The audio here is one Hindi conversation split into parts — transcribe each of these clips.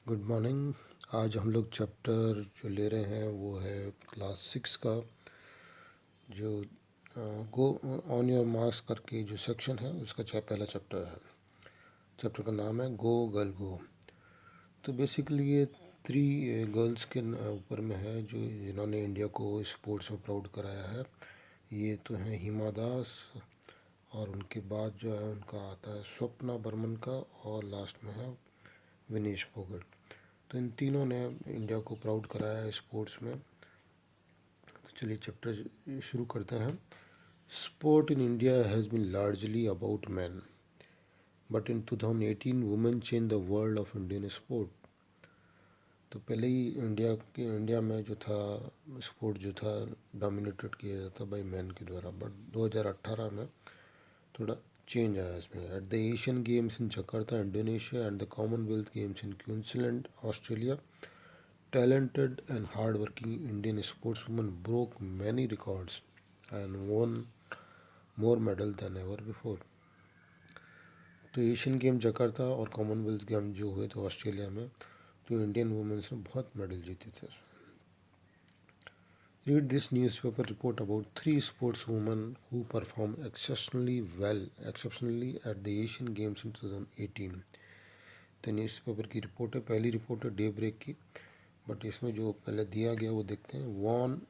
Good morning. आज हम लोग चैप्टर जो ले रहे हैं वो है क्लास 6 का, जो गो ऑन योर मार्क्स करके जो सेक्शन है उसका पहला चैप्टर है। चैप्टर का नाम है गो गर्ल गो। तो बेसिकली ये 3 गर्ल्स के ऊपर में है जो जिन्होंने इंडिया को स्पोर्ट्स में प्राउड कराया है। ये तो हैं हिमा दास, और उनके बाद जो है उनका आता है स्वप्ना बर्मन का, और लास्ट में है विनेश फोगट। तो इन तीनों ने इंडिया को प्राउड कराया है स्पोर्ट्स में। तो चलिए चैप्टर शुरू करते हैं। Sport in India has been largely about men, but in 2018 women change the world of Indian sport. तो पहले ही इंडिया में जो था स्पोर्ट जो था डोमिनेटेड किया जाता बाय मैन के द्वारा, बट 2018 में थोड़ा चेंज आया इसमें। Eight the Asian games in Jakarta Indonesia and the Commonwealth games in Queensland Australia, talented and hard-working Indian sportswomen broke many records and won more medals than ever before. तो एशियन गेम जकार्ता और कॉमनवेल्थ गेम जो हुए थे ऑस्ट्रेलिया में, तो इंडियन वुमेन्स ने बहुत मेडल जीते थे। Read this newspaper report about 3 sportswomen who performed exceptionally at the Asian Games in 2018. तो न्यूज़पेपर की रिपोर्ट है, पहली रिपोर्ट है डे ब्रेक की, बट इसमें जो पहले दिया गया वो देखते हैं। Won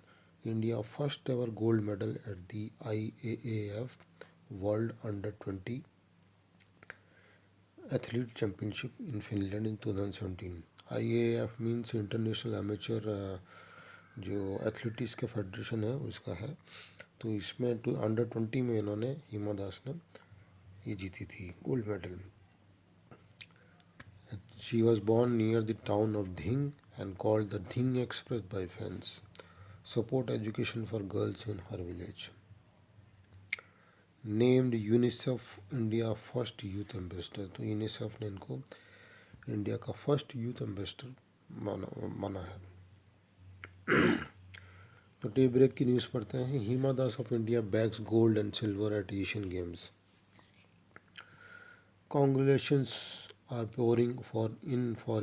India first ever gold medal at the IAAF world under 20 athlete championship in Finland in 2017। IAAF means international amateur जो एथलेटिक्स का फेडरेशन है उसका है। तो इसमें अंडर 20 में इन्होंने हिमा दास ने ये जीती थी gold medal. She was born near the town of Dhing and called the Dhing Express by fans. Support education for girls in her village. Named UNICEF India first youth ambassador. तो यूनिसेफ ने इनको इंडिया का फर्स्ट यूथ एम्बेसडर माना है। तो डे ब्रेक की न्यूज़ पढ़ते हैं। Hima Das of India bags gold and silver at Asian games. Congratulations are pouring for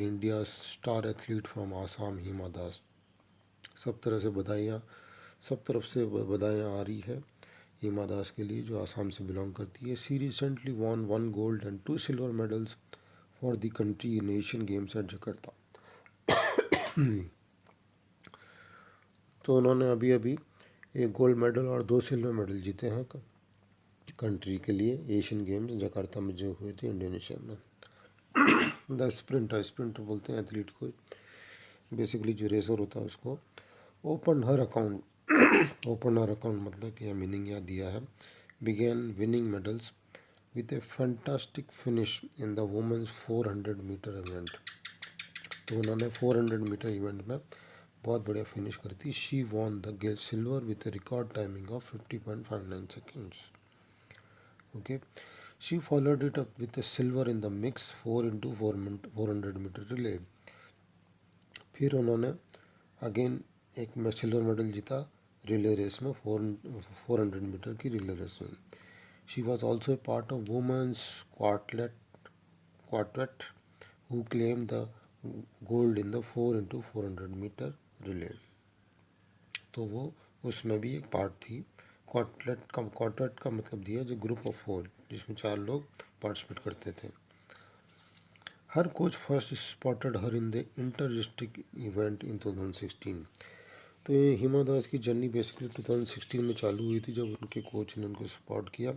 India's star athlete from Assam, Hima Das. सब तरफ से बधाइयाँ आ रही है हिमा दास के लिए जो आसाम से बिलोंग करती है। She recently won 1 gold and 2 silver medals for the country in Asian games at Jakarta. तो उन्होंने अभी अभी 1 गोल्ड मेडल और 2 सिल्वर मेडल जीते हैं कंट्री के लिए एशियन गेम्स जकार्ता में जो हुए थे इंडोनेशिया में। द स्प्रिंटर बोलते हैं एथलीट को, बेसिकली जो रेसर होता है उसको। ओपन हर अकाउंट मतलब कि मीनिंग यहाँ दिया है। Began winning medals with a fantastic finish in the women's 400 metre event. तो उन्होंने 400 मीटर इवेंट में बहुत बढ़िया फिनिश करी थी। She won the gale silver with a record timing of 50.59 seconds. Okay, she followed it up with a silver in the mix 4x400 metre relay. फिर उन्होंने अगेन एक सिल्वर मेडल जीता रिले रेस में, 400 मीटर की रिले रेस में। She was also a part of women's quartet who claim the gold in the 4x400 metre relay. तो वो उसमें भी एक पार्ट थी। क्वार्टेट का मतलब दिया जो ग्रुप ऑफ 4 जिसमें 4 लोग पार्टिसिपेट करते थे। Her coach first spotted her in the inter district event in 2016। तो ये हिमा दास की जर्नी बेसिकली 2016 में चालू हुई थी जब उनके कोच ने उनको स्पॉट किया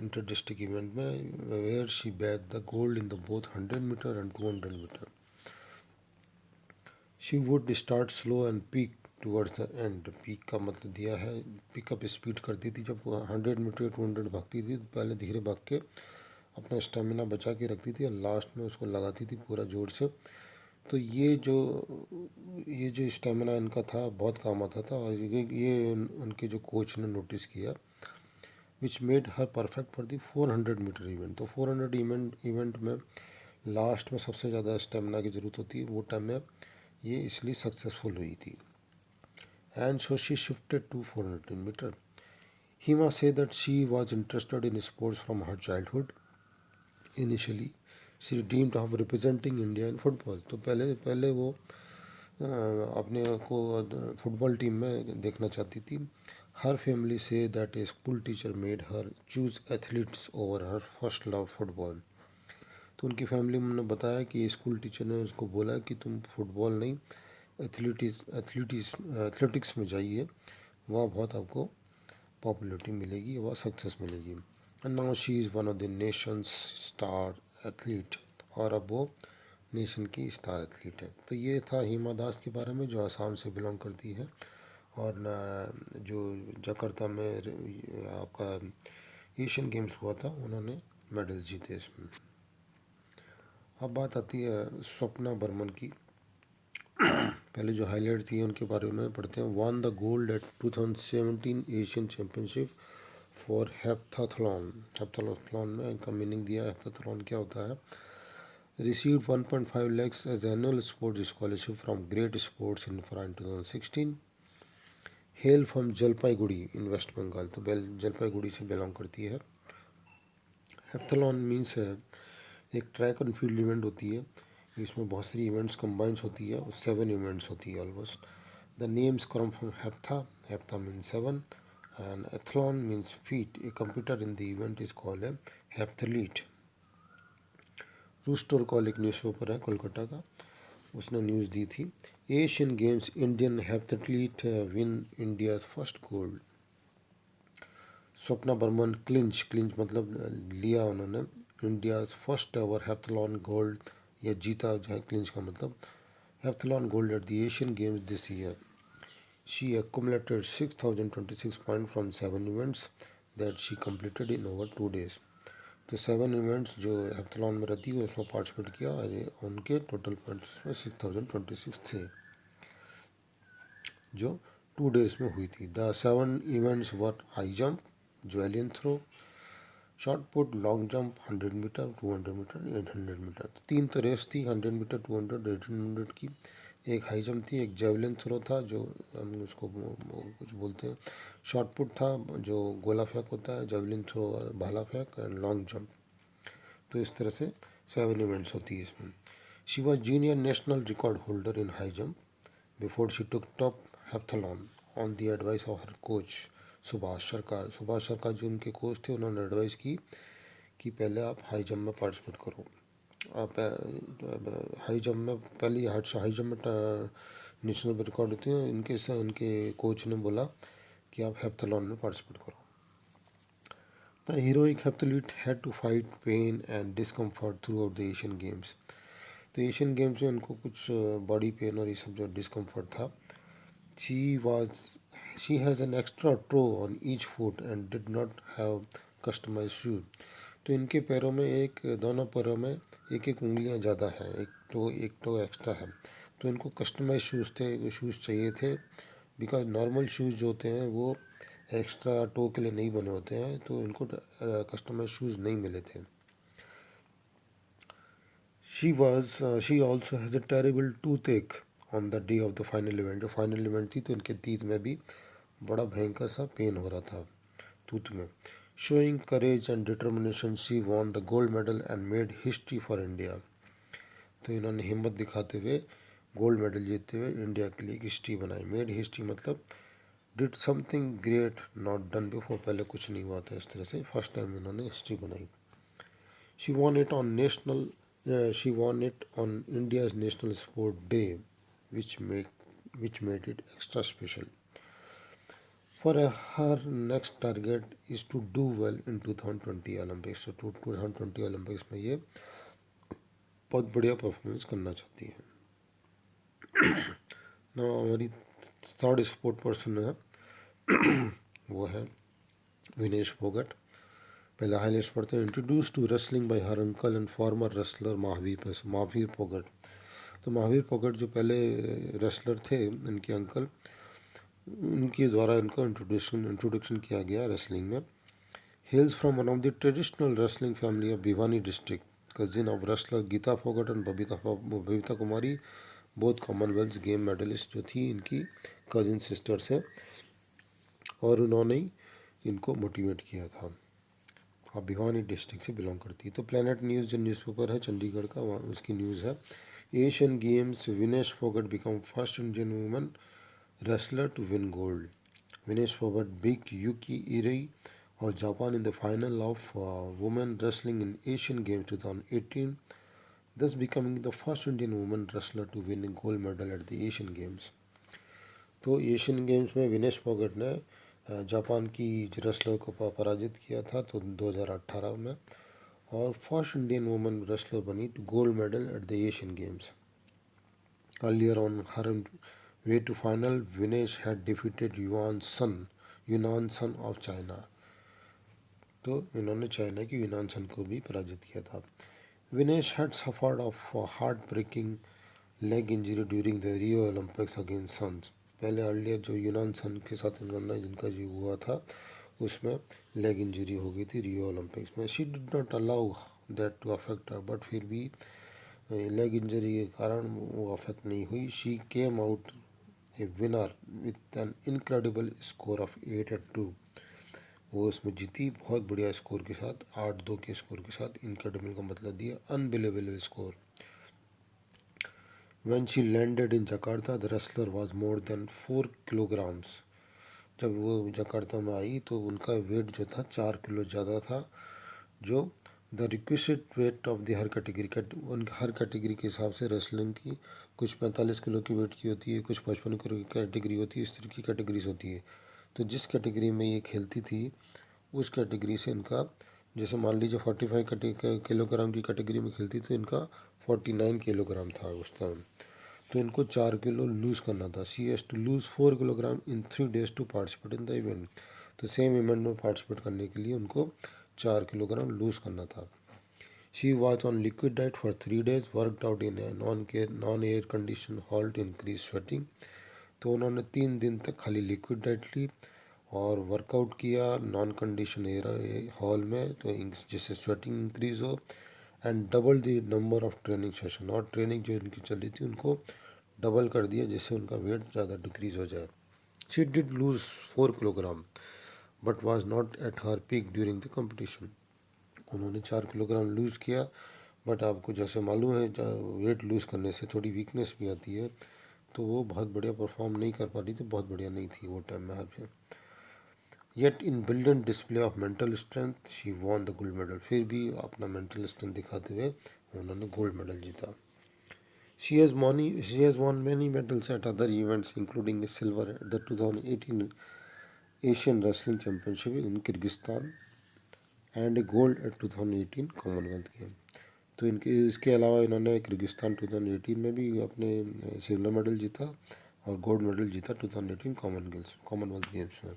इंटर डिस्ट्रिक्ट इवेंट में, where she bag the gold in the both 100 metre and 200 metre. She would start slow and peak towards the end. Peak का मतलब दिया है पिकअप स्पीड करती थी जब 100 मीटर 200 भागती थी, तो पहले धीरे भाग के अपना स्टेमिना बचा के रखती थी और लास्ट में उसको लगाती थी पूरा जोर से। तो ये जो स्टेमिना इनका था बहुत काम आता था, और ये उनके जो कोच ने नोटिस किया, which made her perfect for the 400 metre event. तो 400 इवेंट में लास्ट में सबसे ज़्यादा स्टेमिना की ज़रूरत होती है, वो टाइम में ये इसलिए सक्सेसफुल हुई थी। And so she shifted to 400 metre. Hima said that she was interested in sports from her childhood. Initially, she dreamed of representing India in football. तो पहले पहले वो अपने को फुटबॉल टीम में देखना चाहती थी। Her family says that a school teacher made her choose athletes over her first love football. तो उनकी फैमिली ने बताया कि स्कूल टीचर ने उसको बोला कि तुम फुटबॉल नहीं, एथलेटिक्स में जाइए, वहाँ बहुत आपको पॉपुलरिटी मिलेगी, वहाँ सक्सेस मिलेगी। And now she is one of the Nations star athlete, और अब वो नेशन की स्टार एथलीट है। तो ये था हिमा दास के बारे में, जो असम से बिलोंग करती है, और जो जकार्ता में आपका एशियन गेम्स हुआ था, उन्होंने मेडल जीते इसमें। अब बात आती है स्वप्ना बर्मन की। पहले जो हाईलाइट थी उनके बारे में पढ़ते हैं। Won the gold at 2017 Asian championship for heptathlon. Heptathlon में इनका मीनिंग दिया है, हेप्टाथलॉन क्या होता है। Received 1.5 lakhs as annual sports scholarship from great sports infra in 2016। Hail from Jalpaiguri in West Bengal. तो जलपाईगुड़ी से बिलोंग करती है। हेप्टाथलॉन मीन्स एक ट्रैक एंड फील्ड इवेंट होती है, इसमें बहुत सारी इवेंट्स कंबाइंस होती है, 7 इवेंट्स होती है almost. The names come from hepta, hepta means 7 and athlon means feet. A competitor in the event is called a heptathlete. Rooster call एक न्यूज़पेपर है कोलकाता का, उसने न्यूज़ दी थी। Asian games Indian heptathlete win India first gold. Swapna Barman clinch मतलब लिया उन्होंने India first ever heptathlon gold, या जीता जो है, क्लिंच का मतलब heptathlon gold at the Asian games this year. She accumulated 6026 points from 7 events that she completed in over 2 days। तो 7 इवेंट्स जो हेप्थलॉन में रहती है उसमें पार्टिसिपेट किया, और उनके टोटल पॉइंट्स में 6026 थे, जो 2 days में हुई थी। The 7 events were high jump, javelin throw, shot put, long jump, 100 metre, 200 metre, 800 metre. तो 3 तो रेस थी, 100 मीटर, 200, 800 की। एक हाई जंप थी, एक जेवलिन थ्रो था जो हम उसको कुछ बोलते हैं, शॉर्ट पुट था जो गोला फेंक होता है, जेवलिन थ्रो भाला फेंक, एंड लॉन्ग जंप। तो इस तरह से 7 इवेंट्स होती है इसमें। She was junior national record holder in high jump before she took top हेप्थलॉन on the advice of her coach Subhash सरकार। सुभाष सरकार जो उनके कोच थे, उन्होंने एडवाइस की कि पहले आप हाई जंप में पार्टिसिपेट करो। आप हाई जंप में पहले हाई जंप में नेशनल रिकॉर्ड होती है, इनके कोच ने बोला कि आप हेप्थलॉन में पार्टिसिपेट करो। The heroic heptathlete had to fight pain and discomfort throughout the Asian games. तो एशियन गेम्स में उनको कुछ बॉडी पेन और ये सब जो डिस्कम्फर्ट था। She has an extra toe on each foot and did not have customise shoes. तो इनके पैरों में दोनों पैरों में एक एक उंगलियां ज़्यादा हैं, एक टो एक्स्ट्रा है। तो इनको कस्टमाइज शूज़ शूज़ चाहिए थे, बिकॉज नॉर्मल शूज़ जो होते हैं वो एक्स्ट्रा टो के लिए नहीं बने होते हैं, तो इनको कस्टमाइज शूज़ नहीं मिले थे। She also has a terrible tooth on the day of the final event. जो फाइनल इवेंट थी तो इनके तीत में भी बड़ा भयंकर सा पेन हो रहा था टूथ में। Showing courage and determination she won the gold medal and made history for India. तो इन्होंने हिम्मत दिखाते हुए गोल्ड मेडल जीतते हुए इंडिया के लिए एक हिस्ट्री बनाई। मेड हिस्ट्री मतलब did something great not done before, पहले कुछ नहीं हुआ था इस तरह से, फर्स्ट टाइम इन्होंने हिस्ट्री बनाई। She won it on India's national sport day which made it extra special. For her next target is to do well in 2020 Olympics। तो 2020 ओलंपिक्स में ये बहुत बढ़िया परफॉर्मेंस करना चाहती है। ना हमारी थर्ड स्पोर्ट पर्सन है, वो है विनेश फोगट। पहले हाईलाइट्स पढ़ते हैं। Introduce to wrestling by her uncle and former wrestler Mahavir Phogat. तो महावीर फोगट जो पहले रेसलर थे, इनके अंकल, इनके द्वारा इनको इंट्रोडक्शन किया गया रेसलिंग में। Hails from one of the traditional wrestling family of Bhiwani district, cousin of wrestler Geeta Phogat and Babita Kumari, both Commonwealth game medallist जो थी इनकी कजिन सिस्टर्स हैं, और उन्होंने ही इनको मोटिवेट किया था। और भिवानी डिस्ट्रिक्ट से बिलोंग करती है। तो प्लेनेट न्यूज़ जो न्यूज़पेपर है चंडीगढ़ का, वहाँ उसकी न्यूज़ है, Asian Games Vinesh Phogat become first Indian women wrestler to win gold. Vinesh Phogat beat Yuki Irie of Japan in the final of women wrestling in Asian Games 2018, thus becoming the first Indian woman wrestler to win a gold medal at the Asian Games। तो एशियन गेम्स में विनेश फोगट ने जापान की रेसलर को पराजित किया था तो 2018 में, और फर्स्ट इंडियन वुमेन रेसलर बनी to gold medal at the Asian Games. Earlier on her way to final Vinesh had defeated Yanan Sun of China. तो इन्होंने चाइना की यूनान सन को भी पराजित किया था। Vinesh had suffered of heart breaking leg injury during the Rio Olympics against Suns. पहले अर्लियर जो यूनान सन के साथ इन्होंने जिनका जो हुआ था उसमें लेग इंजरी हो गई थी रियो ओलंपिक्स में। She did not allow that to affect her, but फिर भी लेग इंजरी के कारण वो अफेक्ट नहीं हुई। She came out A winner with an incredible score of 8-2। वो उसमें जीती बहुत बढ़िया स्कोर के साथ, 8-2 के स्कोर के साथ। इनक्रेडिबल का मतलब दिया unbelievable score. When she landed in Jakarta, the wrestler was more than 4 kilograms। जब वो जकार्ता में आई तो उनका वेट जो था 4 किलो ज़्यादा था, जो the requested weight of the her category, उन हर कैटेगरी के हिसाब से रेसलिंग की कुछ 45 किलो की वेट की होती है, कुछ 55 किलो की कैटेगरी होती है, इस तरह की कैटेगरीज होती है। तो जिस कैटेगरी में ये खेलती थी उस कैटेगरी से इनका, जैसे मान लीजिए 45 किलोग्राम की कैटेगरी में खेलती थी, इनका 49 किलोग्राम था उस टाइम। तो इनको 4 किलो लूज़ करना था। She has to lose 4 kilogram in 3 days to participate in the event. तो सेम इवेंट में पार्टिसिपेट करने के लिए उनको 4 किलोग्राम लूज़ करना था। She was on liquid diet for 3 days, worked out in a non air condition hall to increase sweating. तो उन्होंने 3 दिन तक खाली लिक्विड डाइट ली और वर्कआउट किया नॉन कंडीशन एयर हॉल में, तो जिससे स्वेटिंग इंक्रीज हो। And double the number of training session, और ट्रेनिंग जो इनकी चल रही थी उनको डबल कर दिया जिससे उनका वेट ज़्यादा डिक्रीज हो जाए। She did lose 4 kilogram but was not at her peak during the competition. उन्होंने 4 किलोग्राम लूज़ किया, बट आपको जैसे मालूम है वेट लूज़ करने से थोड़ी वीकनेस भी आती है, तो वो बहुत बढ़िया परफॉर्म नहीं कर पा रही थी, बहुत बढ़िया नहीं थी वो टाइम में। Yet in brilliant display of mental strength she won the gold medal. फिर भी अपना मेंटल स्ट्रेंथ दिखाते हुए उन्होंने गोल्ड मेडल जीता। She has won many medals at other events, including a silver at the 2018 Asian Wrestling Championship in Kyrgyzstan and a gold at 2018 Commonwealth game. तो इनके इसके अलावा इन्होंने किर्गिस्तान 2018 में भी अपने सिल्वर मेडल जीता और गोल्ड मेडल जीता 2018 कॉमनवेल्थ गेम्स में।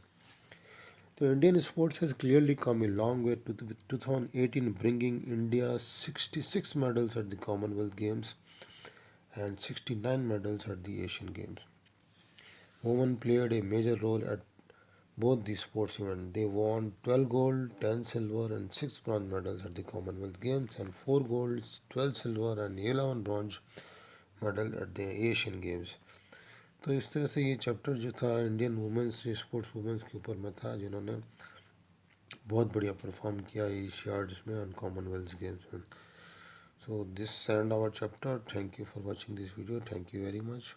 तो Indian sports has clearly come a long way with 2018 bringing India 66 medals at the Commonwealth Games and 69 medals at the Asian Games. Women played a major role at both the sports events. They won 12 gold, 10 silver, and 6 bronze medals at the Commonwealth Games, and 4 gold, 12 silver, and 11 bronze medal at the Asian Games। तो इस तरह से ये चैप्टर जो था इंडियन वुमेंस स्पोर्ट्स वुमेंस के ऊपर में था, जिन्होंने बहुत बढ़िया परफॉर्म किया एशियाड्स में और कॉमनवेल्थ गेम्स में। So this end our chapter. Thank you for watching this video. Thank you very much.